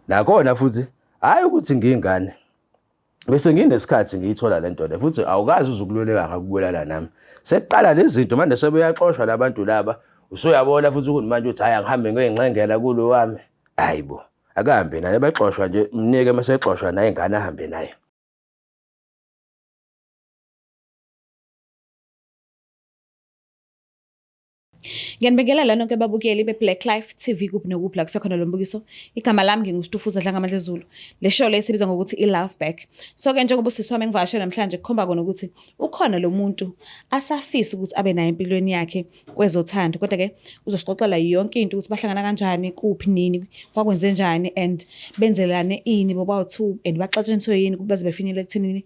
Nakhona futhi hayi ukuthi ngiyingane bese nginesikhathi ngiyithola lento le futhi awukazi uzukululeka ngakubulala nami sekuqala lezi zinto manje sebeyaxoshwa labantu laba usuyabona futhi ukuthi manje uthi hayi angihambe ngiyoyincengela kulo wami hayibo akahambe naye baxoshwa nje mnike mase exoshwa naye ingane ahambe naye. Ngiyanibingelela lana nonke ababukeli be-Black Life TV kuphi nokuphi la kufika khona lo mbukiso. Igama lami nginguStufuza Dlangamandla Zulu. Le show le sibiza ngokuthi i-Love Back. So-ke njengoba usisi wami engivakashele namhlanje kukhomba kona ukuthi ukhona lo muntu asafisa ukuthi abe nayo empilweni yakhe kwezothando. Kodwa-ke uzosixoxela yonke into ukuthi bahlangana kanjani, kuphi nini, kwakwenze njani and benzelane ini bobawu-2 and baxatshaniswe yini baze befinele ekuthenini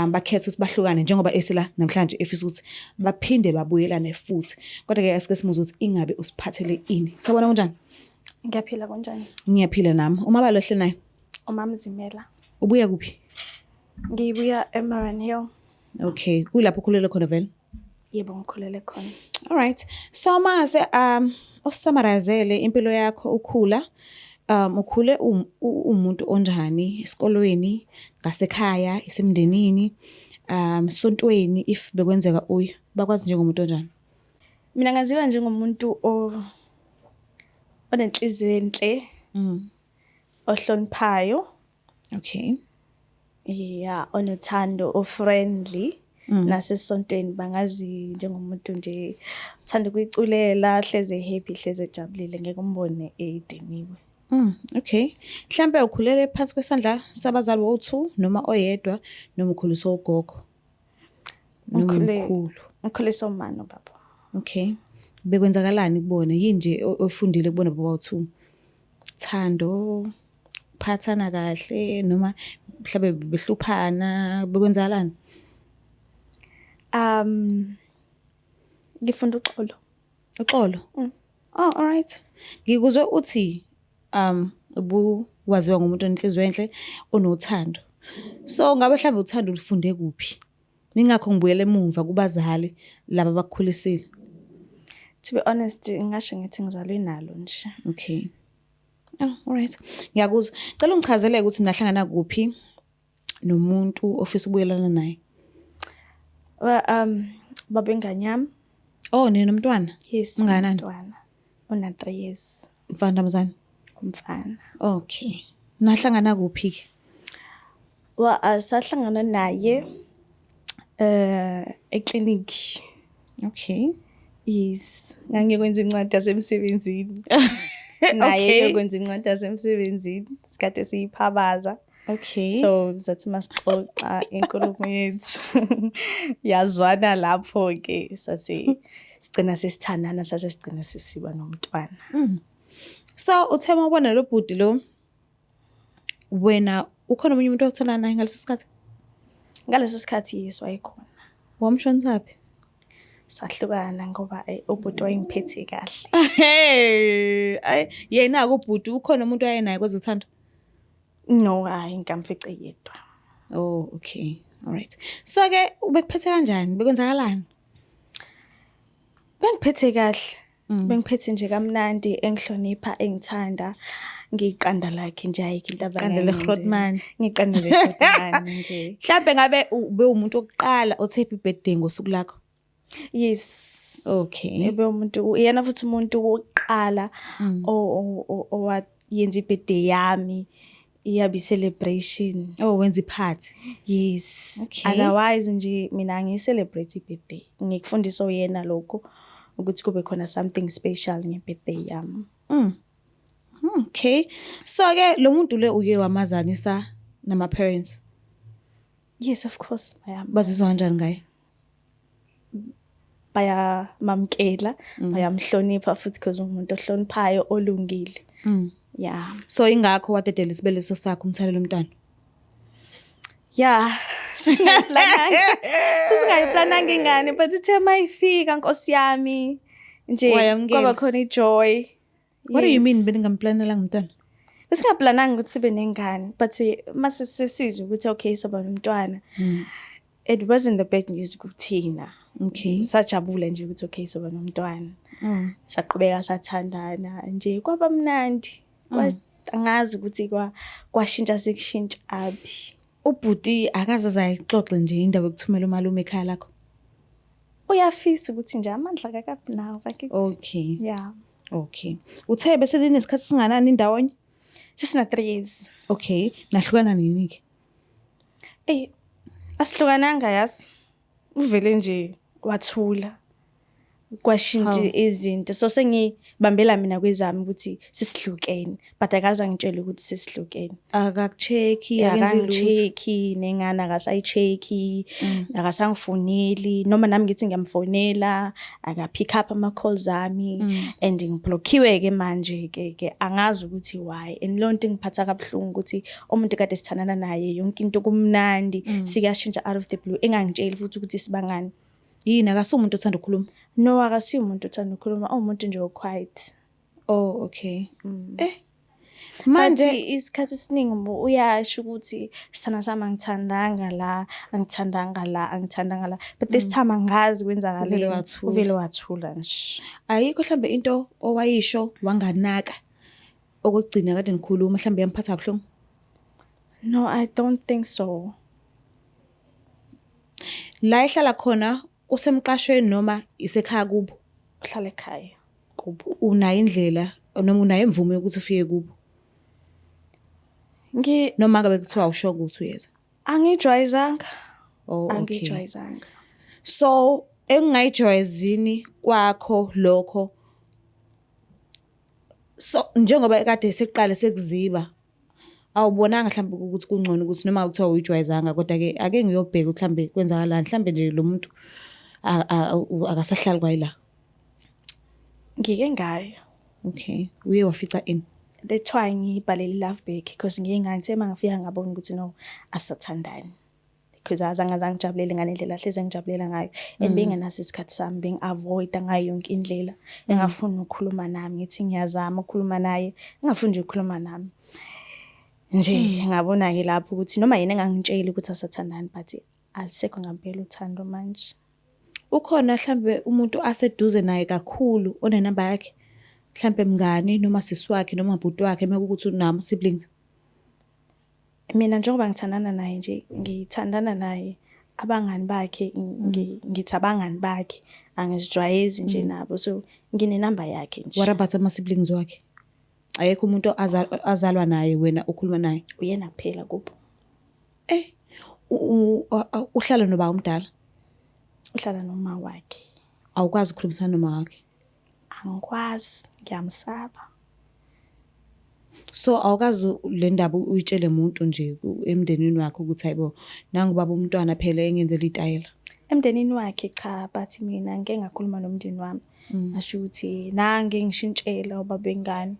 bakhethe ukuthi bahlukane njengoba esila namhlanje efisa ukuthi baphinde babuyelane futhi. Kodwa-ke asike simuze ukuthi ingabe usiphathele ini. Sawubona kunjani? Ngiyaphila kanjani? Ngiyaphila nami. Umabalo ohle naye? Umamzimela. Ubuya kuphi? Ngibuya eMaran Hill. Okay, kuyilapho ukhulele khona vele? Yebo ngikhulele khona. All right. So mase usamarazele impilo yakho ukhula ukhule umuntu onjani esikolweni, ngasekhaya, esemndenini, sontweni if bekwenzeka uya bakwazi njengomuntu onjani? Mina ngaziwa njengomuntu onenhliziyo enhle, ohloniphayo. Okay. Yeah, onothando, o-friendly. Nasesontweni bangazi njengomuntu nje uthanda ukuyiculela, hleze happy, hleze ejabulile, ngeke umbone ediniwe. Okay. Mhlambe ukhulele phansi kwesandla sabazali bo2 noma oyedwa noma ukhuliswa ugogo? Umkhulu. Ukhuliswa umama nobaba. Okay. Bekwenzakalani kubona? Yini nje ofundile kubona baba2? Thando, phathana kahle noma mhlabe behluphana, bekwenzakalani? Ngifunda uxolo. Uxolo? Oh, all right. Ngikuzwe uthi waziwa ngumuntu onenhliziyo enhle onothando. So ngabe mhlambe uthando ulifunde kuphi? Ningakho ngibuyele emuva kubazali laba abakukhulisile. To be honest, ngisho ngithi ngizalwe nalo nje. Okay. Oh, all right. Ngiyakuzwa. Cela ungichazele ukuthi nahlangana kuphi nomuntu ofisa ukubuyelana naye. Baba enganyami. Oh, nomntwana? Yes, umnganani? Umntwana. Una 3 years. Mfana mzane? Umfana. Okay. Nahlangana kuphi ke? Sahlangana naye ekliniki. Okay. Yes. Ngangikwenza incwadi yasemsebenzini. Naye yokwenza incwadi yasemsebenzini. Sikade siyiphabaza. Okay. So zathi masixoxa inkulumo yethu. Yazwana lapho ke sathi sigcina sesithandana sathi sigcina sesiba nomntwana. So uthema ubona lo bhuti lo wena ukhona umunye umuntu okuthandana naye ngaleso sikhathi? Ngaleso sikhathi yes wayekhona. Wamshonsaphi? Sahlukana ngoba ubhuti wayengiphethe kahle. Hey, yena ubhuti ukhona umuntu ayenaye kwezothando? No, hayi ngamfice yedwa. Oh, okay. All right. So ke ubekuphethe kanjani? Bekwenzakalani? Bengiphethe kahle. Bengiphethe nje kamnandi, engihlonipha, engithanda, ngiqanda lakhe nje ayikho into Qandele Grootman. Ngiqandele Grootman nje. Mhlambe ngabe ube umuntu oqala othe happy birthday ngosuku lakho? Yes. Okay. Ebe umuntu yena futhi umuntu wokuqala owayenza ibirthday yami. Iyabi celebration. Oh, wenza iphathi. Yes. Okay. Otherwise nje mina ngicelebrate ibirthday. Ngikufundisa uyena lokho ukuthi kube khona something special ngebirthday yami. Okay. So ke lo muntu le uye wamazanisa nama parents? Yes, of course. Bazizwa kanjani ngaye? Bayamamkela, bayamhlonipha futhi because umuntu ohloniphayo olungile. Yeah. So ingakho wadedela isibeleso sakho umthalela umntwana? Yeah. Sisingayiplananga ingane but ithe mayifika Nkosi yami nje kwaba khona ijoy. What do you mean beningamplanela umntwana? Besingaplananga ukuthi sibe nengane but mase sesizwe ukuthi okay soba nomntwana. It wasn't the bad news kuthina. Okay. Sajabula nje ukuthi okay soba nomntwana. Saqhubeka sathandana nje kwaba mnandi. angazi ukuthi kwashintsha sekushintsha aphi. Ubhuti akaze zayixoxe nje indaba yokuthumela umalume ekhaya lakho. Uyafisa ukuthi nje amandla kakabi nawo bakithi. Okay. Yeah. Okay. Uthe bese linesikhathi singanani indawonye? Sisina 3 years. Okay. Nahlukana nini ke? Asihlukananga yazi. Uvele nje wathula. Kwashintsha izinto. So sengibambela mina kwezami ukuthi sesihlukene, but akaze angitshele ukuthi sesihlukene. Akakucheki, akenzi lutho. Akayicheki, nengane akasayicheki, akasangifoneli, noma nami ngithi ngiyamfonela, akapick up ama calls ami, and ngiblockiwe ke manje ke angazi ukuthi why. And lonto ngiphatha kabuhlungu ukuthi umuntu kade sithandana naye yonke into kumnandi, sikuyashintsha out of the blue, engangitsheli futhi ukuthi sibangani. Yini akasumuntu umuntu othanda ukukhuluma? No, akasiyo umuntu othanda ukukhuluma, umuntu nje quiet. Oh, okay. Manje isikhathi esiningi uyasho ukuthi sithanda sami angithandanga la, but this time angazi kwenzakaleni, uvele wathula nje. Ayikho mhlambe into owayisho wanganaka okugcina kade nikhuluma mhlambe yamphatha kabuhlungu? No, I don't think so. La ihlala khona kusemqashweni noma isekhaya kubo? Uhlala ekhaya kubo. Unayo indlela noma unayo imvume ukuthi ufike kubo? Noma ngabe kuthiwa awusho ukuthi uyeza? Angijwayezanga. Oh, okay. Angijwayezanga. So engingayijwayezini kwakho lokho. So njengoba kade seqale sekuziba, awubonanga mhlambe ukuthi kungcono ukuthi noma kuthiwa uyijwayezanga kodwa ke ake ngiyobheka ukuthi mhlambe kwenzakalani, mhlambe nje lo muntu akasahlali kwayila. Ngike ngayo. Okay. Uye wafica ini? That's why ngibhalele love back, because ngiyengani mangifika ngabona ukuthi no asathandani. Because azange ngijabulele ngalendlela hleze ngijabulela ngayo, and bengenaso isikhathi sami, bengiavoid ngayo yonke indlela. Engafuni ukukhuluma nami, ngithi ngiyazama ukukhuluma naye, engafuni nje ukukhuluma nami. Nje ngabona ke lapho ukuthi noma yena engangitshela ukuthi asathandani, but alisekho ngempela uthando manje. Ukhona mhlambe umuntu aseduze naye kakhulu onenamba yakhe? Mhlambe mngani noma sisi wakhe noma ubhuti wakhe mekuthi unama siblings? Mina njengoba ngithandana naye nje, ngithandana naye, abangani bakhe ngithi abangani bakhe, angizijwayezi nje nabo, so nginenamba yakhe nje. What about ama siblings wakhe? Ayekho umuntu azalwa naye wena ukhuluma naye? Uyena kuphela kubo. Uhlala noba umdala? Uhlala noma wakhe. Awukwazi ukukhulumisana noma wakhe? Angikwazi, ngiyamsaba. So awukazi le ndaba uyitshele umuntu nje emndenini wakhe ukuthi hayibo nangu baba umntwana phela engenzela itayela? Emndenini wakhe cha, but mina ngeke ngakhuluma nomndeni wami. Asho ukuthi nange ngishintshela ubaba wengane,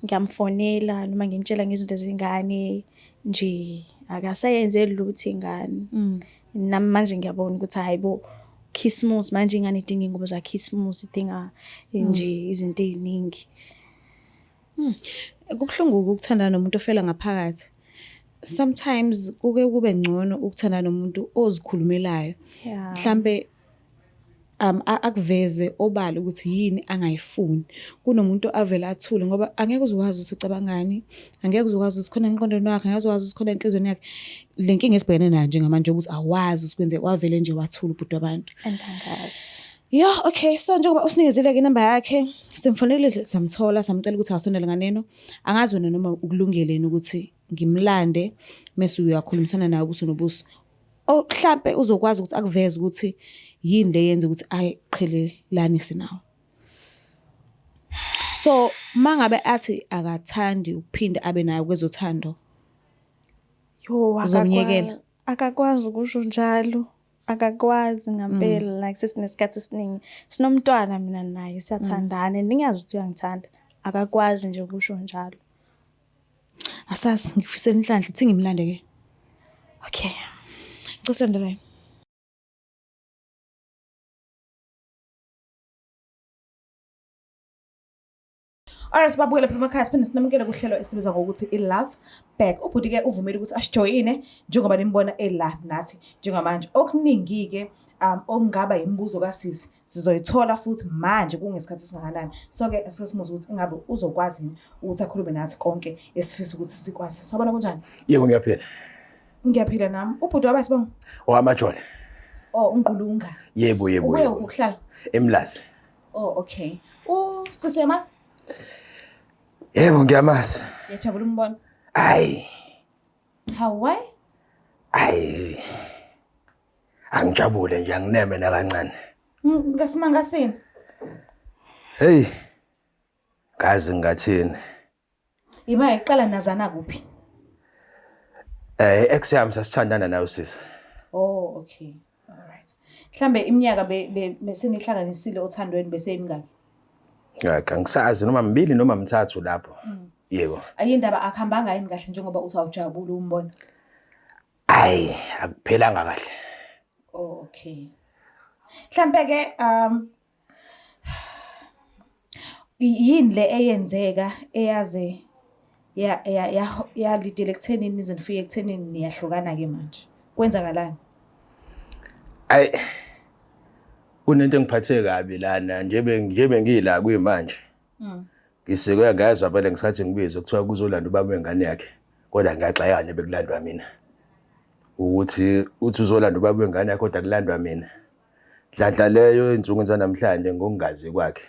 ngiyamfonela noma ngimtshela ngezinto zengane nje, akasayenzeli lutho ingane. Nami manje ngiyabona ukuthi hayibo Christmas manje ingane idinga ingubo za Christmas, idinga nje izinto eziningi. Kubhlungu ukuthandana nomuntu ofela ngaphakathi. Sometimes kuke kube ngcono ukuthandana nomuntu ozikhulumelayo. Mhlambe akuveze obala ukuthi yini angayifuni kunomuntu avela athule, ngoba angeke uzwazi ukuthi ucabangani, angeke uzwazi ukuthi khona emqondweni wakhe, angeke uzwazi ukuthi khona enhlizweni yakhe. Le nkinga esibhekene nayo njengamanje ukuthi awazi ukuthi kwenze wavele nje wathula ubhuti wabantu. Andangazi. Yeah, okay. So njengoba usinikezele ke inamba yakhe, simfonelile samthola, samcela ukuthi asondele nganeno. Angazi wena noma ukulungeleni ukuthi ngimlande mase uyakhulumisana naye ubuso nobuso. Mhlambe uzokwazi ukuthi akuveze ukuthi yini le yenza ukuthi ayiqhelelanise nawe. So mangabe athi akathandi ukuphinda abe nayo kwezothando, uzomyekela? Akakwazi ukusho njalo. Akakwazi ngempela, like sesinesikhathi esiningi sinomntwana mina naye, siyathandana, ningazi ukuthi uyangithanda. Akakwazi nje ukusho njalo. Asasi ngifisela inhlanhla uthi ngimlande ke. Okay. Ngosilandelayo. Alright, sibabukele phela emakhaya, siphinde sinamukele kuhlelo esibiza ngokuthi i-Love Back. Ubhuti ke uvumile ukuthi asijoyine njengoba nimbona ela nathi njengamanje. Okuningi ke okungaba imibuzo kaSisi sizoyithola futhi manje kungesikhathi esingakanani. So-ke asesimuze ukuthi ingabe uzokwazi yini ukuthi akhulume nathi konke esifisa ukuthi sikwazi. Sabona kunjani? Yebo ngiyaphila. Ngiyaphila nami. Ubhuti waba sibonga? Owamajole. Oh, uNgqulunga. Yebo. Ubuye ukuhlala? Emlazi. Oh, okay. Sisi uyamazi? Yebo ngiyamazi. Ngiyajabula umbona. Hayi. How, why? Hayi. Angijabule nje angineme nakancane. Ngasimanga sini? Hey. Ngazi ngathini. Ima iqala nazana kuphi? Ex yami sasithandana nawe sisi. Oh, okay. All right. Mhlambe iminyaka besenihlanganisile othandweni bese imingaki? Angisazi noma 2 noma 3 lapho. Yebo. Ayindaba akuhambanga yini kahle njengoba uthi awujabula umbona? Hayi, akuphelanga kahle. Oh, okay. Mhlambe ke yini le eyenzeka eyaze ya lidele ekuthenini nizofika ekuthenini niyahlukana ke manje. Kwenzakalani? Hayi. Kunento engiphathe kabi lana nje ngila kuyimanje. Ngiseke ngayazwa phela ngisathi ngibize kuthiwa kuzolanda ubaba wengane yakhe. Kodwa ngiyaxaya nje bekulandwa mina. Uthi uzolanda ubaba wengane yakhe kodwa kulandwa mina. Dladla leyo insuku zanamhlanje ngokungazi kwakhe.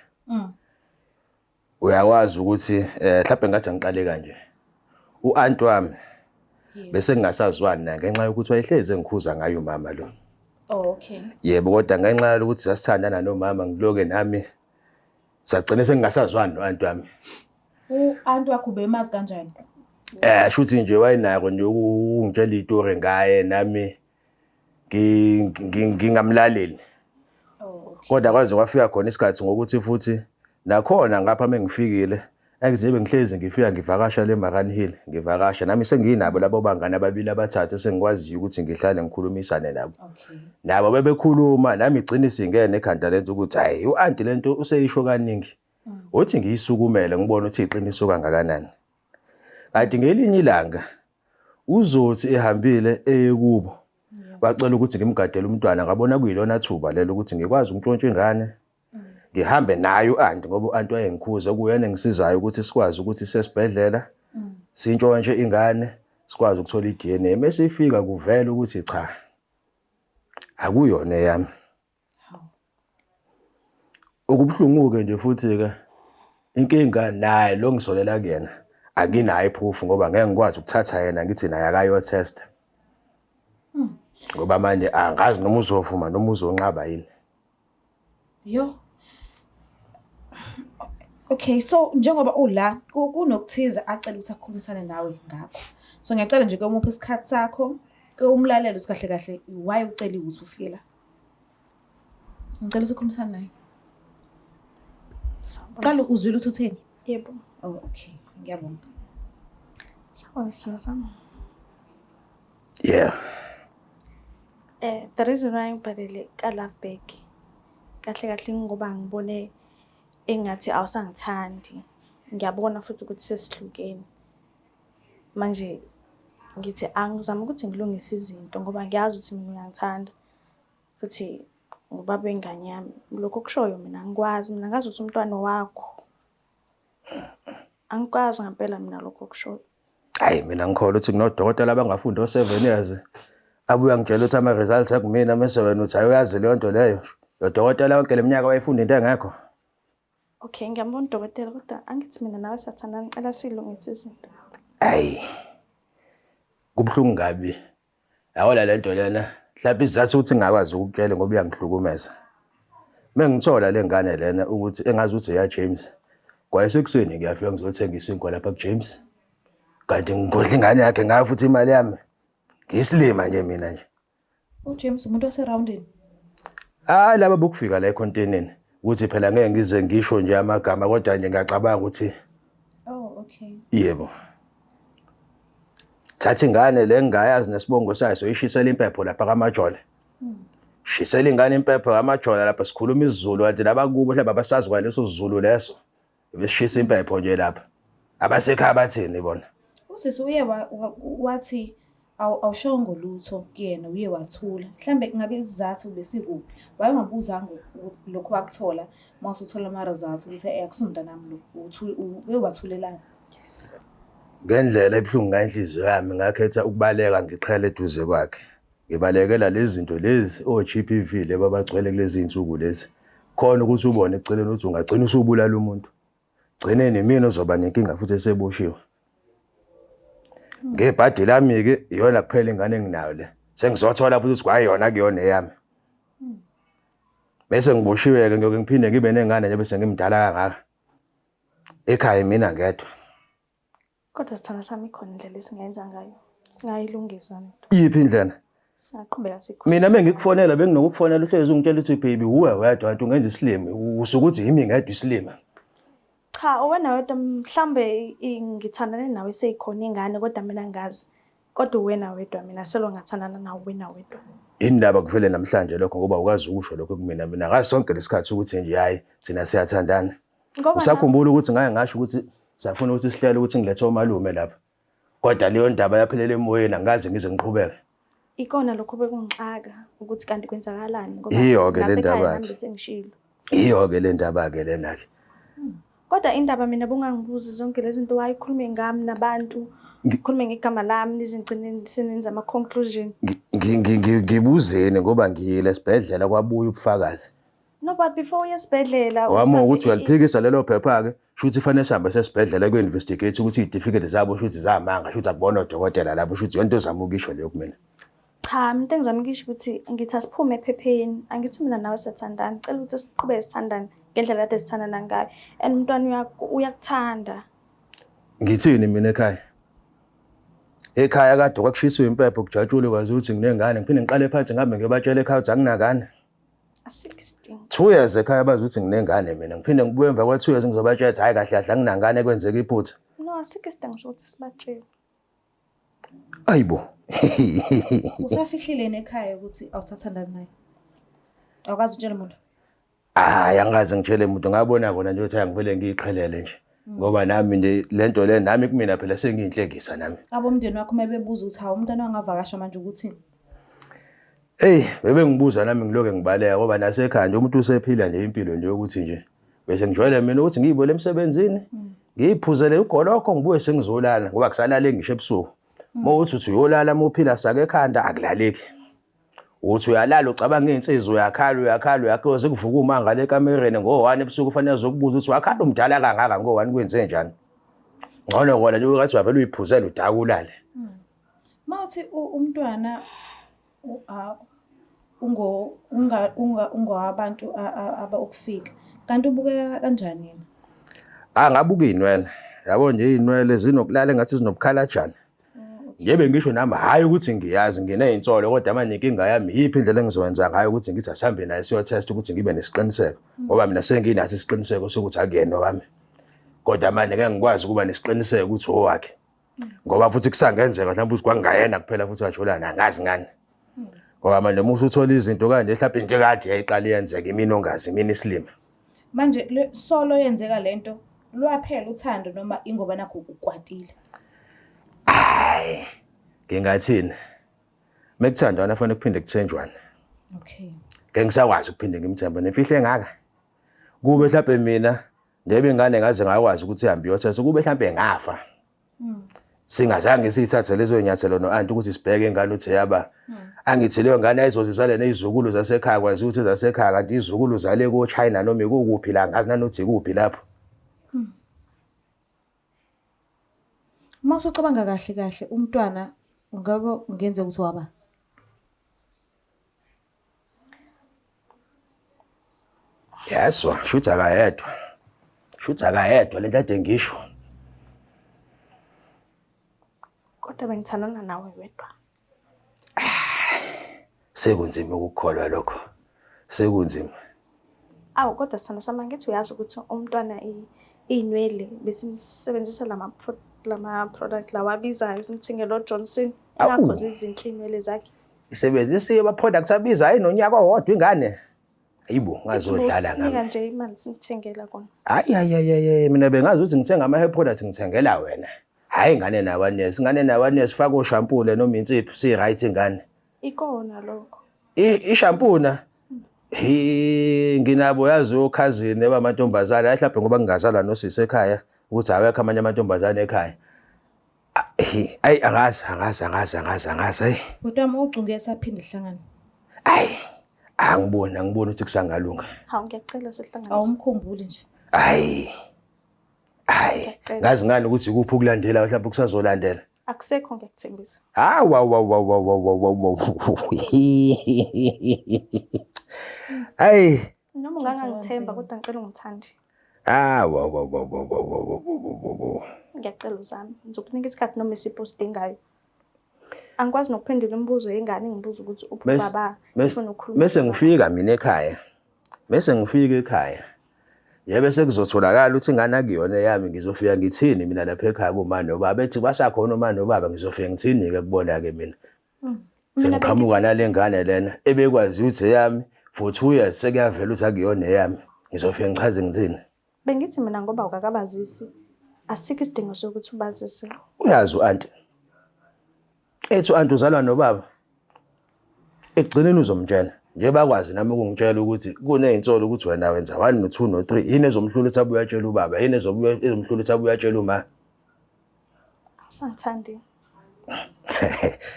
Uyakwazi ukuthi mhlawumbe ngathi ngiqale kanje. U-aunt wami bese ngingasazwani naye ngenxa yokuthi wayehleze ngikhuza ngayo umama lo. Oh, okay. Yebo kodwa ngenxa yokuthi sasithandana nomama ngiloke nami sagcina sengingasazwani no-aunt wami. U-aunt wakho ubemazi kanjani? Shuthi nje wayinako nje ungitshela istory ngaye nami ngingamlaleli. Oh, okay. Kodwa kwaze kwafika khona isikhathi ngokuthi futhi nakhona ngapha mengifikile akuzibe ngihlezi ngifika ngivakasha le Maran Hill ngivakasha nami senginabo labo bangana ababili abathathu sengikwaziyo ukuthi ngihlale ngikhulumisane nabo. Okay. Nabo bebekhuluma nami igcina singene ekhanda lento ukuthi hayi u-aunt lento useyisho kaningi. Uthi ngiyisukumele ngibone ukuthi iqiniso kangakanani. Kanti ngelinye ilanga uzothi ehambile eyekubo bacela ukuthi ngimgadele umntwana ngabona kuyilona thuba lelo ukuthi ngikwazi ukuntshontsha ingane. Ngihambe nayo u-aunt ngoba u-aunt wayengikhuza kuyena engisizayo ukuthi sikwazi ukuthi sesibhedlela sintshontshe ingane sikwazi ukuthola i-DNA mase ifika kuvela ukuthi cha akuyona yami. Okubhlungu ke nje futhi ke inkinga naye lo ngisolela kuyena akinayo iproof ngoba ngeke ngikwazi ukuthatha yena ngithi naye akayo test. Ngoba manje angazi noma uzovuma noma uzonqaba yini. Yo. Okay, so njengoba ula kunokuthiza acela ukuthi akhulumisane nawe ngakho. So ngiyacela nje komupha isikhathi sakho, umlalelo sikahle kahle why ucela ukuthi ufike la. Ngicela ukukhulumisana naye. Qala uzwile ukuthi uthini? Yebo. Oh, okay. Ngiyabonga. Sawasama. Yeah. The reason why ngibhalele ka-Loveback kahle ngoba ngibone engathi awusangithandi. Ngiyabona futhi ukuthi sesihlukene. Manje ngithi angizama ukuthi ngilungise izinto ngoba ngiyazi ukuthi mina uyangithanda. Futhi ubaba wengane yami lokho okushoyo mina ngikwazi mina ngazi ukuthi umntwana wakho. Angikwazi ngempela mina lokho okushoyo. Hayi mina ngikholwa ukuthi kunodokotela abangafunda o7 years. Abuya ngitshela ukuthi ama results akumina mase wena uthi ayoyazi leyo nto leyo. Lo dokotela wonke leminyaka wayefunda into engekho. Okay, ngiyambona udokotela kodwa angithi mina nawe siyathandana ngicela silungise izinto. Hayi. Kubhlungu kabi. Yawola lento lena. Mhlawumbe isizathu ukuthi ngingakwazi ukukutshela ngoba uyangihlukumeza. Mengithola lengane lena ukuthi engazi ukuthi eya James. Kwayesekuseni ngiyafika ngizothengisa inkwa lapha kuJames. Kanti ngigodla ingane yakhe ngayo futhi imali yami. Ngisilima nje mina nje. James umuntu oseroundini. Laba bokufika la ekhonteneni ukuthi phela ngeke ngize ngisho nje amagama kodwa nje ngiyacabanga ukuthi Oh, okay. Yebo. Thatha ingane le ngayazi nesibongo sayo soyishisela impepho lapha kaMajole. Shisela ingane impepho kaMajole lapha sikhuluma isiZulu kanti labakubo mhlawumbe abasazi kwaleso siZulu leso. Besishisa impepho nje lapha. Abasekhaya bathini bona? Usisi uye wathi awushongo lutho kuyena uye wathula. Mhlambe kungabe isizathu besikuphi. Wayengabuzanga ukuthi lokho wakuthola mase uthola ama results ukuthi akusumntanami lo. Uye wathulelana. Yes. Ngendlela ebuhlungu ngenhliziyo yami ngakhetha ukubaleka ngixhela eduze kwakhe. Ngibalekela lezi zinto lezi o-GBV leba bagcwele kulezi insuku lezi. Khona ukuthi ubone eceleni ukuthi ungagcina usubulala umuntu. Gcineni mina ozoba nenkinga futhi eseboshiwe. Ngebhadi lami ke iyona kuphela ingane enginayo le. Sengizothola futhi ukuthi kwayona kuyona eyami. Bese ngiboshiwe ke ngiyoke ngiphinde ngibe nengane nje bese ngimdala kangaka. Ekhaya mina ngedwa. Kodwa sithanda sami ikhona indlela esingayenza ngayo. Singayilungisa lento. Yiphi indlela? Singaqhubeka sikhona. Mina mengikufonela benginokufonela uhlezi ungitshela ukuthi baby uwe wedwa kanti ungenza isilimi usukuthi yimi ngedwa isilima. Cha, wena wedwa mhlambe ngithandane nawe seyikhona ingane kodwa mina ngazi. Kodwa wena wedwa mina selo ngathandana nawe wena wedwa. Indaba kuvele namhlanje lokho ngoba ukazi ukusho lokho kumina mina ngazi sonke lesikhathi ukuthi nje hayi sina siyathandana. Usakhumbula ukuthi ngaye ngasho ukuthi safuna ukuthi sihlele ukuthi ngilethe omalume lapha. Kodwa leyo ndaba yaphelela emoyeni angaze ngize ngiqhubeke. Ikona lokho bekungixaka ukuthi kanti kwenzakalani ngoba iyo ke le ndaba nami sengishilo. Iyo ke le ndaba ke lena ke. Kodwa indaba mina bungangibuzi zonke lezi zinto wayikhulume ngami nabantu. Ngikhulume ngegama lami nizingcine senenza ama conclusion. Ngibuzeni ngoba ngiyile esibhedlela kwabuya ubufakazi. No, but before yesibhedlela wama ukuthi uyaliphikisa lelo phepha ke shuthi fanele sihambe sesibhedlela ku-investigate ukuthi iy'tifiketi zabo shuthi zamanga shuthi akubona odokotela lapho shuthi yonto ezama ukisho leyo kumina. Cha, into engizama ukisho ukuthi ngithi asiphume ephepheni angithi mina nawe siyathandana ngicela ukuthi siqhubeke sithandane ngendlela kade sithandana ngayo and umntwana uyakuthanda. Ngithini mina ekhaya? Ekhaya kade kwakushiswa impepho kujatshule kwazi ukuthi nginengane ngiphinde ngiqale phansi ngihambe ngiyobatshela ekhaya ukuthi anginakane. Asikho isidingo. 2 years ekhaya bazi ukuthi nginengane mina ngiphinde ngibuye emva kwa2 years ngizobatshela ukuthi hayi kahle kahle anginangane kwenzeka iphutha. No, asikho isidingo sokuthi sibatshele. Ayibo. Usafihlile ekhaya ukuthi awuthathandana naye. Awukazi utshela umuntu. Hayi angaze ngitshele umuntu ngabona kona nje ukuthi angivele ngiyiqhelele nje. Ngoba nami nje lento le nami kumina phela sengiyinhlekisa nami. Abomndeni wakho mabebuza ukuthi hawu umntwana wangavakasha manje ukuthi hey bebe ngibuza nami ngiloke ngibaleka ngoba nasekhaya nje umuntu usephila nje impilo nje ukuthi nje bese ngijwayele mina ukuthi ngiyibole emsebenzini ngiyiphuzele ugolokho ngibuye sengizolala ngoba kusalale ngisho ebusuku. Mawuthi uyolala mophila sake ekhanda akulaleki. Uthi uyalala ucabanga insizwe uyakhala kuze kuvuka umanga le kamereni ngo1 ebusuku kufanele uzokubuza ukuthi wakhala umdala kangaka ngo1 kwenze njani. Ngcono kona nje ngathi wavela uyiphuzela udakulale. mawuthi umntwana ungabantu aba ukufika kanti ubukeka kanjani yena? Ngabuka inwele yabo nje inwele zinokulala ngathi zinobukhalajana. Yebe ngisho nami hayi ukuthi ngiyazi nginezinsolo kodwa manje inkinga yami yiphi indlela engizowenza ngayo ukuthi ngithi asihambe naye siyo test ukuthi ngibe nesiqiniseko ngoba mina senginathi isiqiniseko sokuthi akuyena wami. Kodwa manje ngeke ngikwazi ukuba nesiqiniseko ukuthi owakhe. Ngoba futhi kusangenzeka mhlawumbe ukuthi kwangayena kuphela futhi wajolana angazi ngani. Ngoba manje uma usuthola izinto kanje mhlawumbe into kade yayiqala iyenzeka imini ongazi imini isilima. Manje solo yenzeka lento lwaphela uthando noma ingoba nakho ukwatile. Hayi ngingathini mekuthandana fanele kuphinde kuthenjwane. Okay. Ngeke ngisakwazi ukuphinde ngimthemba nefihle engaka. Kube mhlawumbe mina ndebe ingane ngaze ngakwazi ukuthi ihambe iyothetha kube mhlawumbe ngafa. Singazange siyithathe lezo nyathelo no-anti ukuthi sibheke ingane uthi yaba angithi leyo ngane ayizozisale nezizukulu zasekhaya kwazi ukuthi zasekhaya kanti izizukulu zale ko China noma ikuphi la ngazi nanothi kuphi lapho. Mase ucabanga kahle umntwana ngabe ungenze ukuthi waba Yeswa shutha akayedwa lento ade ngisho. Kodwa bengithandana nawe wedwa. Sekunzima ukukholwa lokho. Sekunzima. Awu kodwa sana sama ngithi uyazi ukuthi umntwana inwele besimsebenzisa lama product lawa abizayo simthengele uJohnson ngakho izinhle inwele zakhe. Isebenzisa ama products abizayo nonyaka owodwa ingane. Hayibo ngazodlala ngami. Nika nje imali simthengela kona. Hayi mina bengazi ukuthi ngithenga ama hair products ngithengela wena. Hayi ingane nawanesi, ingane nawanesi faka ushampule noma insipho si-right ingane. Ikona lokho. Ishampuna nginabo yazi okhazini abamantombazane mhlawumbe ngoba ngingazalwa nosisi ekhaya ukuthi awekho amanye amantombazane ekhaya. Ayi angazi hey. Kodwa uma ucunge saphinde hlangana. Ayi angiboni ukuthi kusangalunga. Hawu ngiyacela sihlangane. Awumkhumbuli nje. Hayi ngazi ngani ukuthi ikuphi ukulandela mhlawumbe kusazolandela. Akusekho ngiyakuthembisa. Hayi Noma ungangithemba kodwa ngicela ungithande. Ngiyacela uzame. Ngizokunika isikhathi noma isipho sidingayo. Angikwazi nokuphendula imibuzo yengane engibuza ukuthi ubaba ufuna ukukhuluma. Mase ngifika mina ekhaya. Mase ngifika ekhaya. Yebe sekuzotholakala ukuthi ingane akuyona yami ngizofika ngithini mina lapha ekhaya kuMama noBaba ethi basakhona uMama noBaba ngizofika ngithini ke kubona ke mina. Sengiqhamuka nale ngane lena ebekwazi ukuthi eyami for 2 years sekuyavela ukuthi akuyona eyami ngizofika ngichaze ngithini. Bengithi mina ngoba ukakabazisi asikho isidingo sokuthi ubazise. Uyazi uanti. Ethi uanti uzalwa noBaba. Ekugcineni uzomtshela. Nje bakwazi nami ukungitshela ukuthi kunezinsolo ukuthi wena wenza 1 no 2 no 3 yini ezomhlula ukuthi abuye atshela uBaba yini ezomhlula ukuthi abuye atshela uMa. Awusangithandi.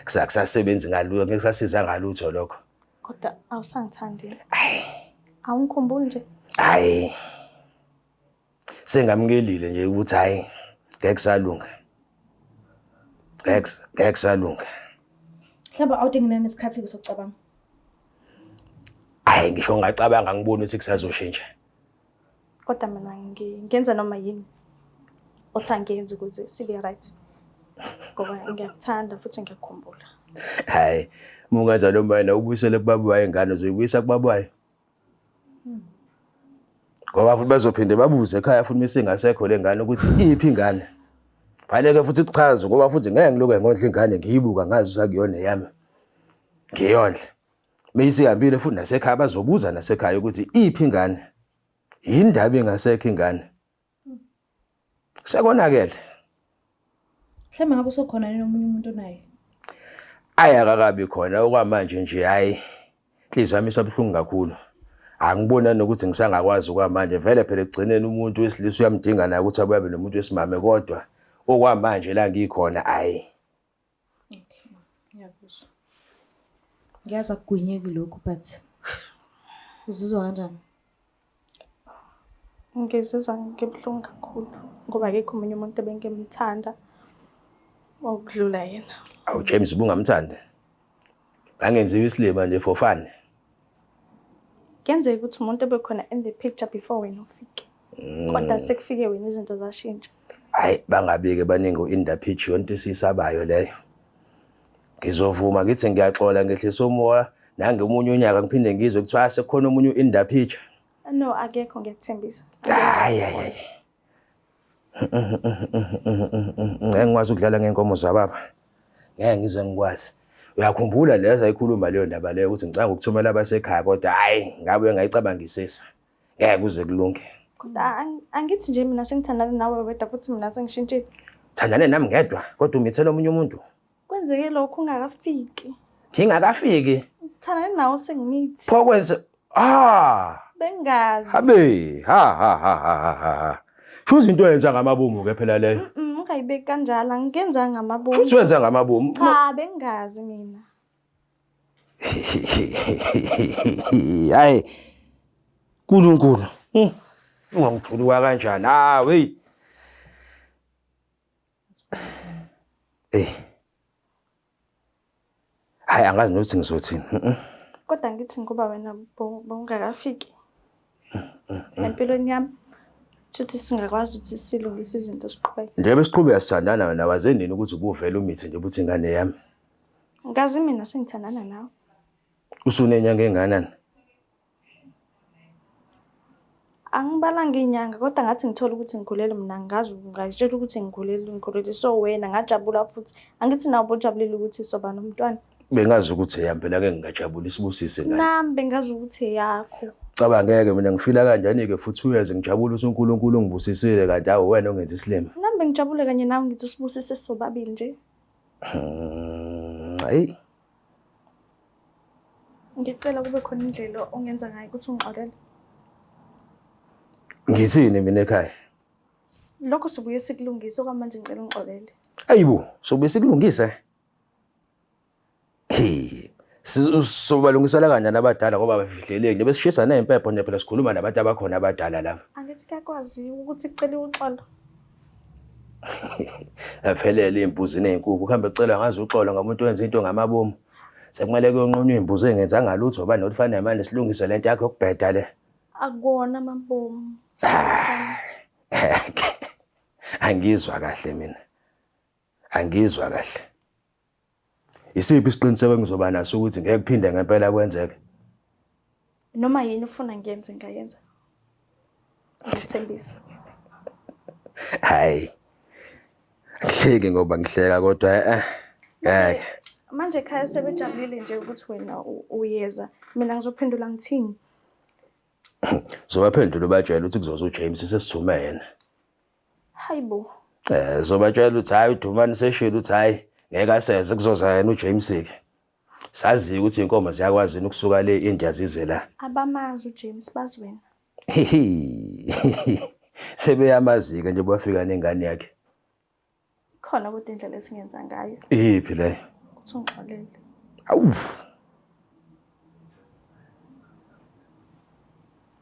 Kusasebenzi ngalutho ngeke kusasiza ngalutho lokho. Kodwa awusangithandi. Awungikhumbuli nje. Hayi. Sengamkelile nje ukuthi hayi ngeke salunga. Ngeke salunga. Mhlawumbe awudingi nesikhathi sokucabanga. Hayi ngisho ngacabanga ngibona ukuthi kusazoshintsha. Kodwa mina ngenza noma yini othangenza ukuze sibe right. Ngoba ngiyakuthanda futhi ngiyakukhumbula. Hayi mungaza noma yena ubuyisele kubaba wayo ingane uzoyibuyisa kubaba wayo. Ngoba futhi bazophinde babuze ekhaya futhi misingasekho lengane ukuthi iphi ingane. Fanele futhi kuchaze ngoba futhi ngeke ngiloke ngondla ingane ngiyibuka ngazi usakuyona yami. Ngiyondla. Meyisihambile futhi nasekhaya bazobuza nasekhaya ukuthi iphi ingane. Yindaba engasekho ingane. Sekonakele. Mhlawumbe ngabe usokhona nomunye umuntu naye. Akakabi khona okwamanje nje hayi. Inhliziyo yami isabhlungu kakhulu. Angibona nokuthi ngisangakwazi okwamanje vele phela ekugcineni umuntu wesilisa uyamdinga naye ukuthi ababe nomuntu wesimame kodwa okwamanje la ngikhona hayi. Okay. Ngiyakuzwa. Ngiyaza kugwinyeki lokho but uzizwa kanjani? Ngizizwa ngibhlungu kakhulu ngoba akekho umunye umuntu ebengimthanda okudlula yena. Awu James bungamthandi. Angenziwe isilima nje for fun. Kuyenzeka ukuthi umuntu ebekhona in the picture before wena ufike. Kodwa sekufike wena izinto zashintsha. Hayi bangabike baningi in the pitch yonke esisabayo leyo. Ngizovuma ngithi ngiyaxola ngehlisa umoya nange umunye unyaka ngiphinde ngizwe kuthiwa sekukhona umunye in the pitch. No akekho ngiyakuthembisa. Hayi. Engikwazi ukudlala ngenkomo zababa. Ngeke ngize ngikwazi. Uyakhumbula leza ayikhuluma leyo ndaba leyo ukuthi ngicanga ukuthumela abasekhaya kodwa hayi ngabe ngayicabangisisa. Ngeke kuze kulunge. Kodwa angithi nje mina sengithandana nawe wedwa futhi mina sengishintshile. Thandane nami ngedwa kodwa umithela omunye umuntu. Kwenzeke lokho ungakafiki. Ngingakafiki. Thandane nawe sengimithi. Pho kwenze Bengazi. Habe ha. Shuza into yenza ngamabomu ke phela leyo. Ungayibeki kanjalo angiyenza ngamabomu. Shuthi wenza ngamabomu. Cha bengazi mina. Hayi. Kunkulu. Ungangithuluka kanjani? Hey. Hayi angazi nokuthi ngizothini. Kodwa ngithi ngoba wena bongakafiki. Empilweni yami futhi singakwazi ukuthi silungise izinto siqhubeke. Njengoba siqhubeka sithandana wena wazendini ukuthi ubuvela umithi nje ubuthi ingane yami. Ngazi mina sengithandana nawe. Usunenyanga enganani? Angibalanga inyanga kodwa ngathi ngithola ukuthi ngikhulele mina ngazi ngayitshela ukuthi ngikhulele so wena ngajabula futhi angithi nawe bojabulile ukuthi soba nomntwana. Bengazi ukuthi eyampela ke ngingajabula isibusise ngane. Nami bengazi ukuthi yakho. Cabangeke mina ngifila kanjani ke futhi uyeze ngijabula uNkulunkulu ungibusisile kanti awu wena ongenza isilima. Nami mhlambe ngijabule kanye nawe ngithi usibusise sobabili nje. Hayi. Ngicela kube khona indlela ongenza ngayo ukuthi ungixolele. Ngithini mina ekhaya? Lokho sibuye sikulungise okwamanje ngicela ungixolele. Ayibo, sobe sikulungise. Sobalungisela kanjani abadala ngoba bafihleleki nje besishisa nempepho nje phela sikhuluma nabantu abakhona abadala lapha. Angithi kuyakwazi ukuthi kucela uxolo. Afelele imbuzi nezinkukhu kuhambe ecela ngazi uxolo ngomuntu owenza into ngamabomu. Sekumele kuyonqunywa imbuzi engenzanga lutho bani olufana manje silungise lento yakhe okubheda le. Akubona mambomu. Angizwa kahle mina. Angizwa kahle. Isiphi isiqiniseko engizoba naso ukuthi ngeke kuphinde ngempela kwenzeke? Noma yini ufuna ngiyenze ngayenza. Ngithembisa. Hayi. Ngihleki ngoba ngihleka kodwa ngeke. Manje ekhaya sebejabulile nje ukuthi wena uyeza. Mina ngizophendula ngithini? Zobaphendula batshela ukuthi kuzoza uJames sesithume yena. Hayibo. Zobatshela ukuthi hayi uDumani seshilo ukuthi hayi ngeke aseze kuzoza yena uJames ke. Sazi ukuthi inkomo ziyakwazi ukusuka le India zize la. Abamazi uJames bazi wena. Sebeyamazika nje bafika nengane yakhe. Khona kodwa indlela esingenza ngayo. Iphi le? Uthi ungixolele. Awu.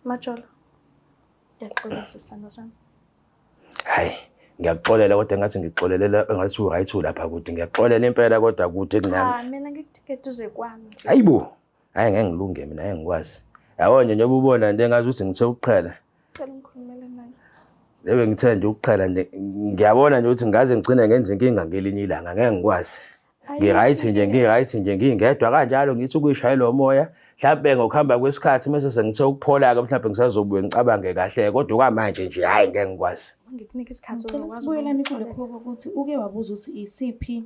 Majola. Ngiyacela sisithando sami. Hayi, ngiyaxolela kodwa ngathi ngixolelela engathi uright lapha kude ngiyaxolela impela kodwa kude kunami. Mina ngikuthikethe uze kwami nje. Hayibo. Hayi ngeke ngilunge mina ngeke ngikwazi. Yabo nje njengoba ubona nje engazi ukuthi ngithe ukuqhela. Cela ngikhulumele naye. Lebe ngithe nje ukuqhela nje ngiyabona nje ukuthi ngaze ngicine ngenza inkinga ngelinye ilanga ngeke ngikwazi. Ngiright nje ngingedwa kanjalo ngithi ukuyishayela umoya mhlambe ngokuhamba kwesikhathi mase sengithe ukuphola ke mhlambe ngisazobuye ngicabange kahle kodwa kwamanje nje hayi ngeke ngikwazi. Ngikunika isikhathi Ngicela sibuyelane kulokho ukuthi uke wabuza ukuthi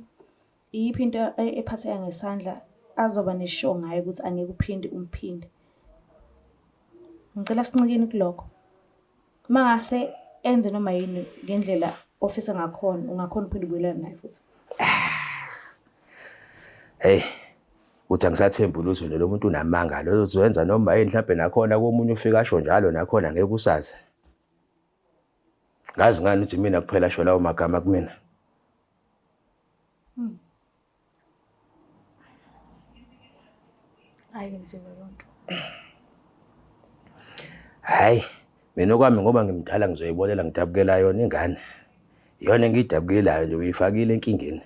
iyiphi into ephatheka ngesandla azoba neshow ngayo ukuthi angeke uphinde umphinde. Ngicela sincikeni kulokho. Mangase enze noma yini ngendlela ofisa ngakhona ungakhona uphinde ubuyelane naye futhi. Hey, uthi angisathembi lutho lo muntu unamanga lo uzowenza noma yini mhlambe nakhona komunye ufika asho njalo nakhona ngeke usazi. Ngazi ngani ukuthi mina kuphela sho lawo magama kumina. Ayenziwe lonto. Hayi, mina kwami ngoba ngimdala ngizoyibolela ngidabukela yona ingane. Iyona engidabukelayo nje uyifakile enkingeni.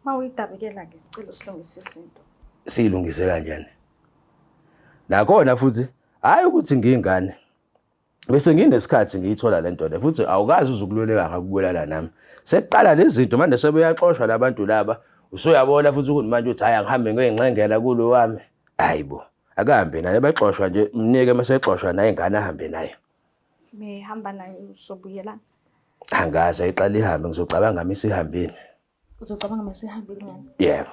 Mawuyidabukela ke ngicela usilungise izinto. Siyilungise kanjani? Nakhona futhi hayi ukuthi ngingane. Bese nginesikhathi ngiyithola lento le futhi awukazi uzukululeka ngakubulala nami. Sekuqala lezi zinto manje sebeyaxoshwa labantu laba. Usuyabona futhi ukuthi manje uthi hayi angihambe ngiyoyincengela kulo wami. Hayibo. Akahambe naye baxoshwa nje mnike masexoshwa naye ingane ahambe nayo. Mehamba naye uzobuyelana. Angazi ayiqala ihambe ngizocabanga misihambini. Uzocabanga masihambile ngani? Yebo.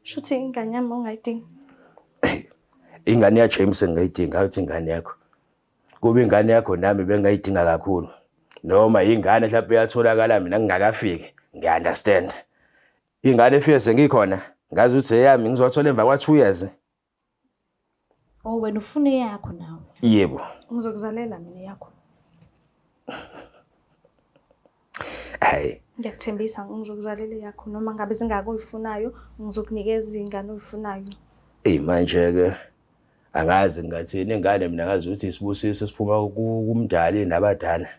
Shuthi ingane yami ungayidingi. Ingane ya James ngiyidinga uthi ingane yakho. Kube ingane yakho nami bengayidinga kakhulu. Noma ingane mhlawumbe yatholakala mina ngingakafiki. Ngiunderstand. Ingane efike sengikhona. Ngazi ukuthi eyami ngizothola emva kwa 2 years. Oh wena ufuna yakho nawe. Yebo. Ngizokuzalela mina yakho. Hayi. Ngiyakuthembisa ngizokuzalela yakho noma ngabe zingako oyifunayo ngizokunikeza ingane oyifunayo. Manje ke angazi ngathini ingane mina ngazi ukuthi isibusiso siphuma kumdali nabadala.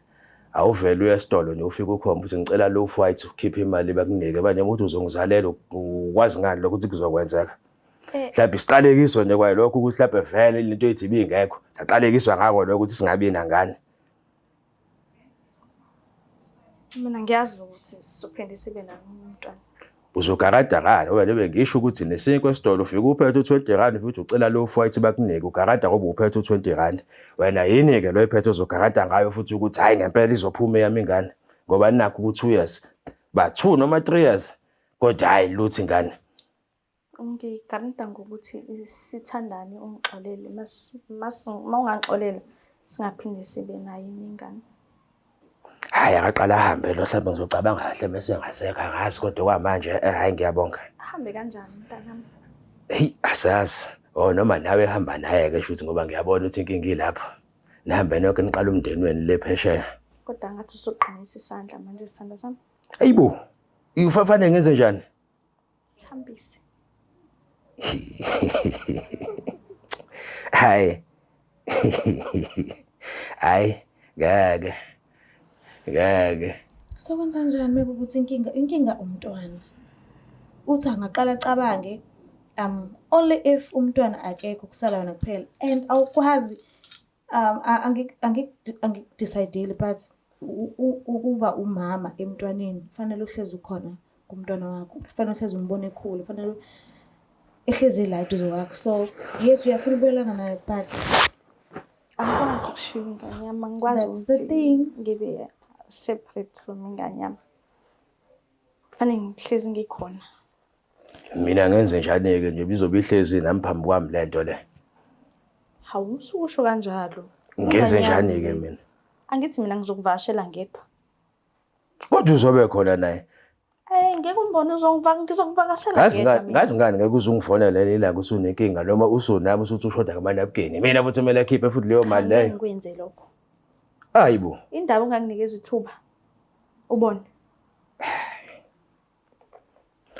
Awuvele uye esitolo nje ufike ukhomba ukuthi ngicela low fight ukhipha imali bakunike manje ukuthi uzongizalela ukwazi ngani lokho ukuthi kuzokwenzeka. Mhlawumbe isiqalekiso nje kwayo lokho ukuthi mhlawumbe vele into ethi ibingekho saqalekiswa ngako lokho ukuthi singabi nangane. Mina ngiyazi ukuthi sizophinde sibe nomntwana. Uzogarada ngani wena bengisho ukuthi nesinko esitolo ufika uphethe u20 futhi ucela low fight bakunike ugarada ngoba uphethe u20. Wena yini ke lo iphethe uzogarada ngayo futhi ukuthi hayi ngempela izophuma yami ingane ngoba ninakho ku2 years ba 2 noma 3 years kodwa hayi luthi ingane. Ngigaranta ngokuthi sithandane ungixolele mawungangixolela singaphinde sibe nayo ingane. Hayi akaqala ahambe lo mhlawumbe ngizocabanga kahle bese ngasekho angazi kodwa kwamanje hayi ngiyabonga. Ahambe kanjani mntanami? Hey asazi. Oh noma nawe hamba naye ke futhi ngoba ngiyabona ukuthi inkinga ilapho. Nihambe nonke niqala umndeni wenu lephesheya. Kodwa ngathi usuqinisa isandla manje sithanda sami. Ayibo. Ufafane ngenze njani? Thambise. Hayi. Hayi, ngeke. Ngeke. Sokwenza njani mebe ukuthi inkinga umntwana. Uthi angaqala acabange only if umntwana akekho kusala wena kuphela and awukwazi angikudecide but ukuba umama emntwaneni kufanele uhlezi ukhona kumntwana wakho. Kufanele uhlezi umbone ekhulu, kufanele ehlezi la eduze wakho. So yes uyafuna ukubelana naye but Angikwazi ukushiya ingane yami, angikwazi that's the thing. ngibe separate from ingane yami. Kufanele ngihlezi ngikhona. Mina ngenze njani-ke nje bizobe ihlezi nami phambi kwami lento le. Hawu usukusho kanjalo. Ngenze Ingane yami njani-ke le. mina? Angithi mina ngizokuvakashela ngedwa. Kodwa uzobe khona naye. Ngeke umbone ngizokuvakashela ngedwa mina. Ngazi ngani ngeke uzungifonela lela kusunenkinga noma usunami usuthi ushoda ngamanapukeni. Mina futhi kumele akhiphe futhi leyo mali leyo. Ngikwenze lokho. Hayibo. Indaba unganginikeza ithuba. Ubone.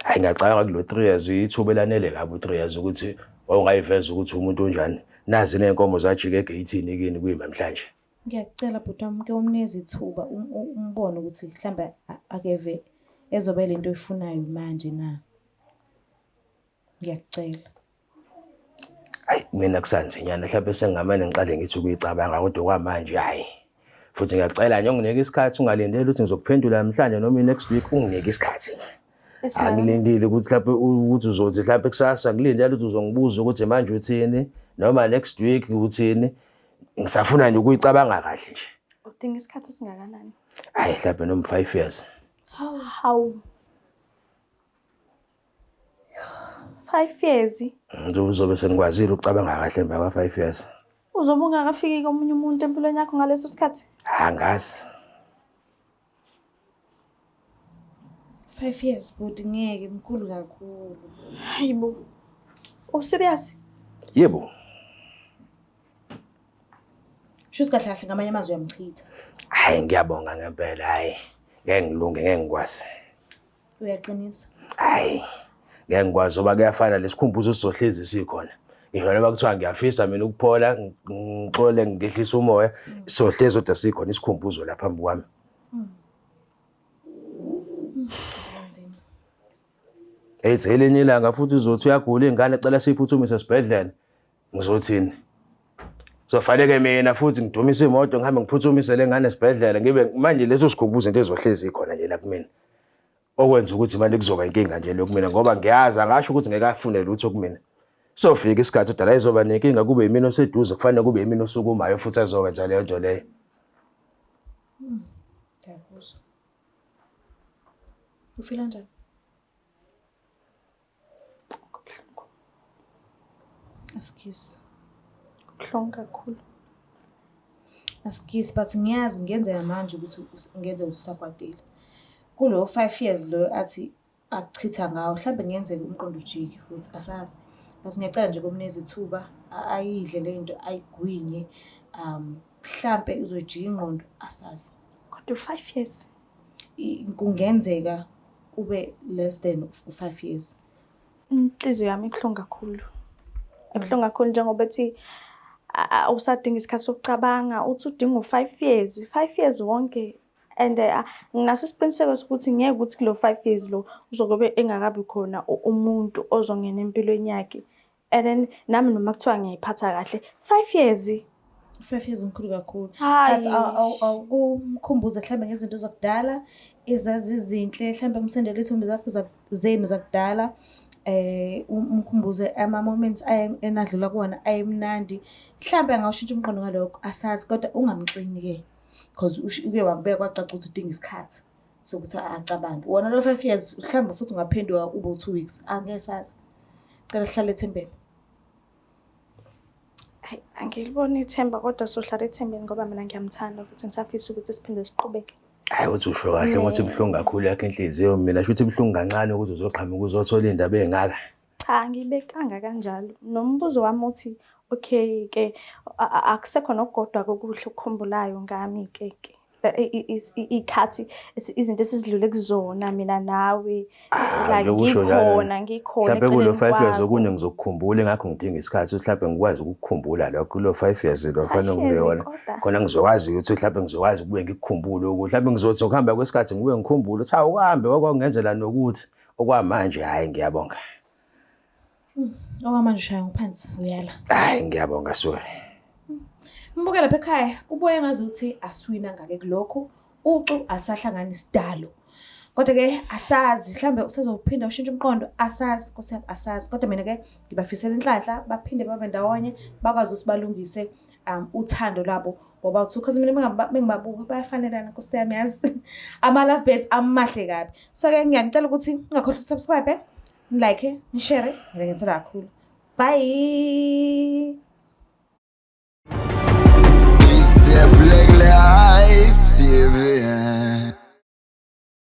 Hayi ngiyacabanga kulo 3 years ithuba elanele kabi u3 years ukuthi wawungayiveza ukuthi umuntu onjani. Nazi nenkomo zajike egeyithini kini kuyimamhlanje. Ngiyacela bhuti wami ke umnikeze ithuba umbone ukuthi mhlawumbe akeve ezobe lento oyifunayo manje na. Ngiyacela. Hayi mina kusanzinyana mhlawumbe sengamane ngiqale ngithi ukuyicabanga kodwa kwamanje hayi. Futhi ngiyacela nje unginike isikhathi ungalindele ukuthi ngizokuphendula namhlanje noma next week unginike isikhathi. Angilindile ukuthi mhlawumbe ukuthi uzothi mhlawumbe kusasa ngilindele ukuthi uzongibuza ukuthi manje uthini noma next week uthini. Ngisafuna nje ukuyicabanga kahle nje. Udinga isikhathi singakanani? Hayi mhlawumbe noma 5 years. Hawu. 5 years. Uzobe sengikwazile ukucabanga kahle emva kwa 5 years. Uzobe ungakafiki komunye umuntu empilweni yakho ngaleso sikhathi? Angazi. 5 years bhuti ngeke mkhulu kakhulu. Hayibo. Serious? Yebo. Shuthi kahle kahle ngamanye amazwi uyamchitha. Hayi ngiyabonga ngempela hayi. Ngeke ngilunge ngeke ngikwazi. Uyaqinisa. Hayi. Ngeke ngikwazi oba kuyafana lesikhumbuzo sizohlezi sikhona. Ngisho noma kuthiwa ngiyafisa mina ukuphola ngixole ngehlisa umoya sizohlezi kodwa sikhona isikhumbuzo lapha phambi kwami. Sizonzima. Ethi elinye ilanga futhi uzothi uyagula ingane ecela siyiphuthumise esibhedlela. Ngizothini? Sofanele mina futhi ngidumise imoto ngihambe ngiphuthumise lengane esibhedlela ngibe manje leso sikhumbuzo into ezohlezi ikhona nje la kumina. Okwenza ukuthi manje kuzoba inkinga nje lokumina ngoba ngiyazi angasho ukuthi ngeke afune lutho kumina. Sofika isikhathi udala izoba nenkinga kube yimina oseduze kufanele kube yimina osukumayo futhi azokwenza leyo nto leyo. Ngiyakuzwa. Ufila njani? Askisi. Kuhlungu kakhulu. Askisi but ngiyazi ngenzeka manje ukuthi ngenze usakwatile. Kulo 5 years lo athi akuchitha ngawo mhlawumbe ngenzeka umqondo ujike futhi asazi. Base ngiyacela nje komnezi ithuba ayidle lento ayigwinye mhlambe uzojika ingqondo asazi. Kodwa 5 years. Kungenzeka kube less than 5 years. Inhliziyo yami ibuhlungu kakhulu. Ebuhlungu kakhulu njengoba ethi usadinga isikhathi sokucabanga uthi udinga u5 years. 5 years wonke and nginaso isiqiniseko sokuthi ngeke ukuthi kulo 5 years lo uzobe engakabi khona umuntu ozongena empilweni yakhe. And then nami noma kuthiwa ngiyiphatha kahle 5 years. 5 years mkhulu kakhulu. Hayi. But awukumkhumbuza mhlambe ngezinto zakudala ezazi izinhle mhlambe umsendele ithumbi zakho zenu zakudala umkhumbuze ama moments enadlula kuwona ayemnandi mhlambe angawushintsha umqondo ngalokho asazi kodwa ungamxini ke because uke wakubeka kwacaca ukuthi udinga isikhathi sokuthi acabange wona lo 5 years mhlambe futhi ungaphendula ube 2 weeks angesazi cela hlale ethembeni. Angiliboni ithemba kodwa sohlala ethembeni ngoba mina ngiyamthanda futhi ngisafisa ukuthi siphinde siqhubeke. Hayi uthi usho kahle ngokuthi ibuhlungu kakhulu yakho inhliziyo, mina shuthi ibuhlungu kancane ukuthi uzoqhamuka uzothola indaba ey'ngaka. Cha, ngibekanga kanjalo. Nombuzo wami uthi, okay ke akusekho nokugodwa kokuhle okukhumbulayo ngami ke ikhathi izinto esizidlule kuzona mina nawe like ngikhona mhlawumbe kulo 5 years okunye ngizokukhumbula engakho ngidinga isikhathi ukuthi mhlawumbe ngikwazi ukukukhumbula lokho kulo 5 years lo fanele ngibeyona khona ngizokwazi ukuthi mhlawumbe ngizokwazi ukubuye ngikukhumbule ukuthi mhlawumbe ngizothi ukuhamba kwesikhathi ngibuye ngikhumbule ukuthi hawu uhambe wakwangenzela nokuthi okwamanje hayi ngiyabonga. Okwamanje ushaya ngaphansi uyala. Hayi ngiyabonga sorry. Mbuke lapha ekhaya kubuye ngazuthi aswina ngake kulokho ucu alisahlangana isidalo. Kodwa ke asazi mhlambe usazophinda ushintshe umqondo asazi Nkosi yami asazi kodwa mina ke ngibafisela inhlanhla baphinde babe ndawonye bakwazi usibalungise uthando lwabo ngoba uthi because mina mengibabuka bayafanelana Nkosi yami yazi ama love birds amahle kabi. So ke ngiyacela ukuthi ungakhohlwa subscribe, like, share, ngiyacela kakhulu. Bye. It's the Black Life TV.